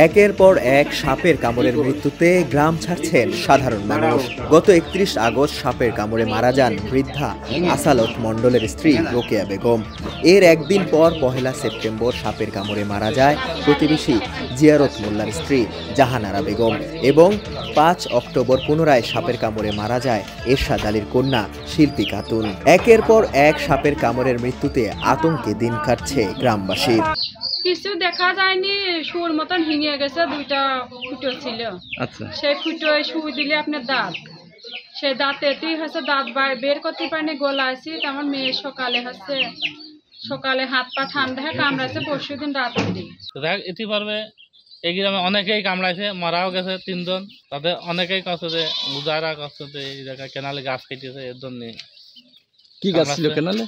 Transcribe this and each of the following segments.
একের পর এক সাপের কামড়ের মৃত্যুতে গ্রাম ছাড়ছেন সাধারণ মানুষ। গত 31 আগস্ট সাপের কামড়ে মারা যান বৃদ্ধা আসালত মণ্ডলের স্ত্রী রোকেয়া বেগম। এর একদিন পর 1 সেপ্টেম্বর সাপের কামড়ে মারা যায় প্রতিবেশী জিয়ারত মোল্লার স্ত্রী জাহানারা বেগম এবং 5 অক্টোবর পুনরায় সাপের কামড়ে মারা যায় এরশাদ আলীর কন্যা শিল্পী খাতুন। একের পর এক সাপের কামড়ের মৃত্যুতে আতঙ্কে দিন কাটছে গ্রামবাসীর। কিছু দেখা যায়নি, শুয়োর মতন হিঙে গেছে, 2টা ফুটো ছিল। আচ্ছা, সেই ফুটোয় শুয়ে দিলে আপনার দাঁত, সেই দাঁতেতেই হচ্ছে দাঁত বের করতে পারিনি, গলাইছি। আমার মেয়ে সকালে হাত পা ঠান্ডা হয়ে কামড়াইছে, পরশু দিন রাতে এটি পারবে। এই গ্রামে অনেকেই কামড়াইছে, মারাও গেছে 3 জন। তাদের অনেকেই কাছে যে মুজারা কাছে যে এই জায়গায় কেনালে গাছ কেটেছে, এর জন্য। কি গাছ ছিল কেনালে?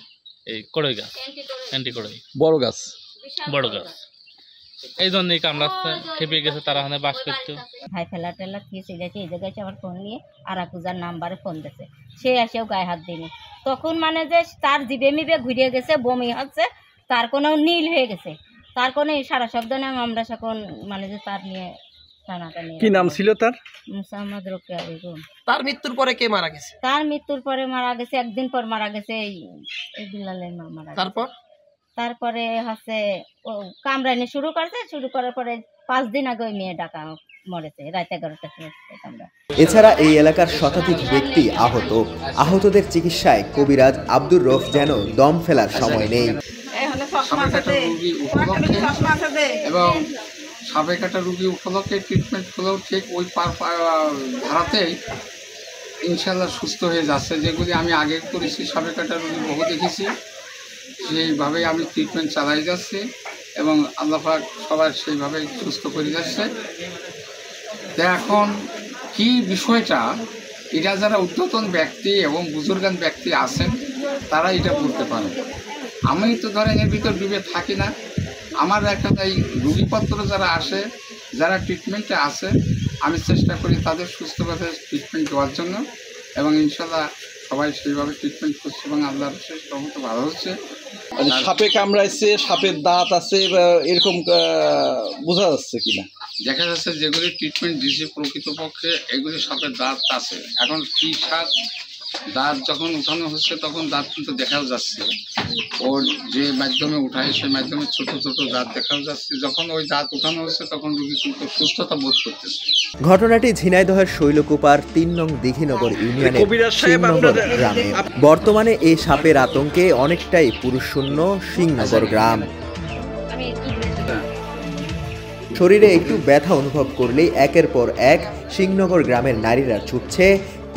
এই কড়ই গাছ, অ্যান্টি কড়ই, বড় গাছ। এই জন্যই কামড়াচ্ছে, খেপে গেছে, তারা ওখানে বাস করতো। ভাই ফেলা টেলা খেয়েছে গেছে, এই জায়গায় আমার ফোন নিয়ে আরাকুজার নাম্বারে ফোন দিয়েছে। সে এসেও গায়ে হাত দিনি। তখন মানে যে তার জিভে মিবে ঘুরিয়ে গেছে, বমি হচ্ছে, তার কোনো নীল হয়ে গেছে, তার কোনো সারা শব্দ নেই। আমরা এখন মানে যে তার নিয়ে কি নাম ছিল তার? মুসাম্মদ রোকেয়া বেগম। তার মৃত্যুর পরে কে মারা গেছে? তার মৃত্যুর পরে মারা গেছে, একদিন পর মারা গেছে এই বিলালের মা মারা গেছে। তারপরে হচ্ছে কামড়ানি শুরু করার পরে 5 দিন আগে ওই মেয়ে ডাকা মরেছে, রাত 11টার সময় কামড়া। এছাড়া এই এলাকার শতাধিক ব্যক্তি আহতদের চিকিৎসায় কবিরাজ আব্দুর রফ যেন দম ফেলার সময় নেই। এবং সাপে কাটা রুগী উপলক্ষে ট্রিটমেন্ট হলেও ঠিক ওই ধারাতেই ইনশাল্লাহ সুস্থ হয়ে যাচ্ছে। যেগুলি আমি আগে করেছি, সাপে কাটা রুগী বহু দেখেছি, সেইভাবেই আমি ট্রিটমেন্ট চালাই যাচ্ছি এবং আল্লাহ পাক সবাই সেইভাবেই সুস্থ করে যাচ্ছে। তো এখন কি বিষয়টা, এটা যারা উদ্যতন ব্যক্তি এবং বুজুর্গান ব্যক্তি আছেন তারা এটা বলতে পারে। আমি তো ধরেন এর ভিতর ডুবে থাকি না। আমার একটা এই রুগীপত্র যারা আসে, যারা ট্রিটমেন্টে আসে, আমি চেষ্টা করি তাদের সুস্থভাবে ট্রিটমেন্ট দেওয়ার জন্য এবং ইনশাল্লাহ সবাই সেইভাবে ট্রিটমেন্ট করছে এবং আল্লাহর শেষ রহমতে ভালো হচ্ছে। সাপে কামড়াইছে, সাপের দাঁত আছে, এরকম বোঝা যাচ্ছে কিনা? দেখা যাচ্ছে যেগুলি ট্রিটমেন্ট দিয়েছে প্রকৃতপক্ষে এগুলি সাপের দাঁত আছে। এখন কি সাপ দাঁত যখন উঠানো হচ্ছে তখন দাঁত কিন্তু দেখাও যাচ্ছে, ওর যে মাধ্যমে উঠায় সেই মাধ্যমে ছোট ছোট দাঁত দেখাও যাচ্ছে। যখন ওই দাঁত উঠানো হচ্ছে তখন রোগী কিন্তু সুস্থতা বোধ করতেছে। ঘটনাটি ঝিনাইদহের শৈলকুপার 3 নং দিঘিনগর ইউনিয়নের সিংনগর গ্রামে। বর্তমানে এই সাপের আতঙ্কে অনেকটাই পুরুষশূন্য সিংনগর গ্রাম। শরীরে একটু ব্যথা অনুভব করলেই একের পর এক সিংনগর গ্রামের নারীরা ছুটছে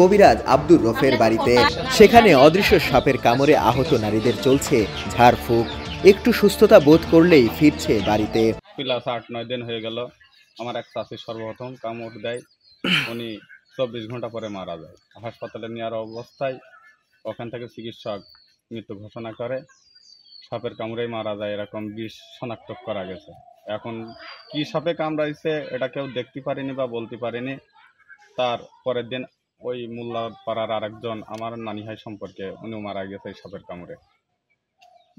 কবিরাজ আব্দুর রফের বাড়িতে। সেখানে অদৃশ্য সাপের কামড়ে আহত নারীদের চলছে ঝাড়ফুঁক। একটু সুস্থতা বোধ করলেই ফিরছে বাড়িতে। প্লাস 8-9 দিন হয়ে গেল। আমার এক চাষি সর্বপ্রথম কামড় দেয়, উনি 24 ঘন্টা পরে মারা যায়। হাসপাতালে নেওয়ার অবস্থায় ওখান থেকে চিকিৎসক মৃত্যু ঘোষণা করে। সাপের কামড়েই মারা যায়, এরকম বিষ শনাক্ত করা গেছে। এখন কি সাপে কামড়াইছে এটা কেউ দেখতে পারেনি বা বলতে পারেনি। তার পরের দিন ওই মোল্লা পাড়ার আরেকজন আমার নানি হয় সম্পর্কে, উনিও মারা গেছে এই সাপের কামড়ে।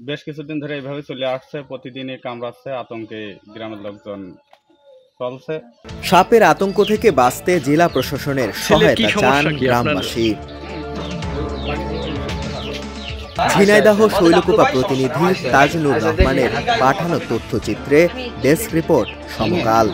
বেশ কিছুদিন ধরে এইভাবে চলে আসছে, প্রতিদিনই কামড়াচ্ছে, আতঙ্কে গ্রামের লোকজন চলছে। সাপের আতঙ্ক থেকে বাঁচতে জেলা প্রশাসনের সহায়তা চান গ্রামবাসী। ঝিনাইদহ শৈলকুপা প্রতিনিধি তাজনুর রহমানের পাঠানো তথ্যচিত্রে ডেস্ক রিপোর্ট সমকাল।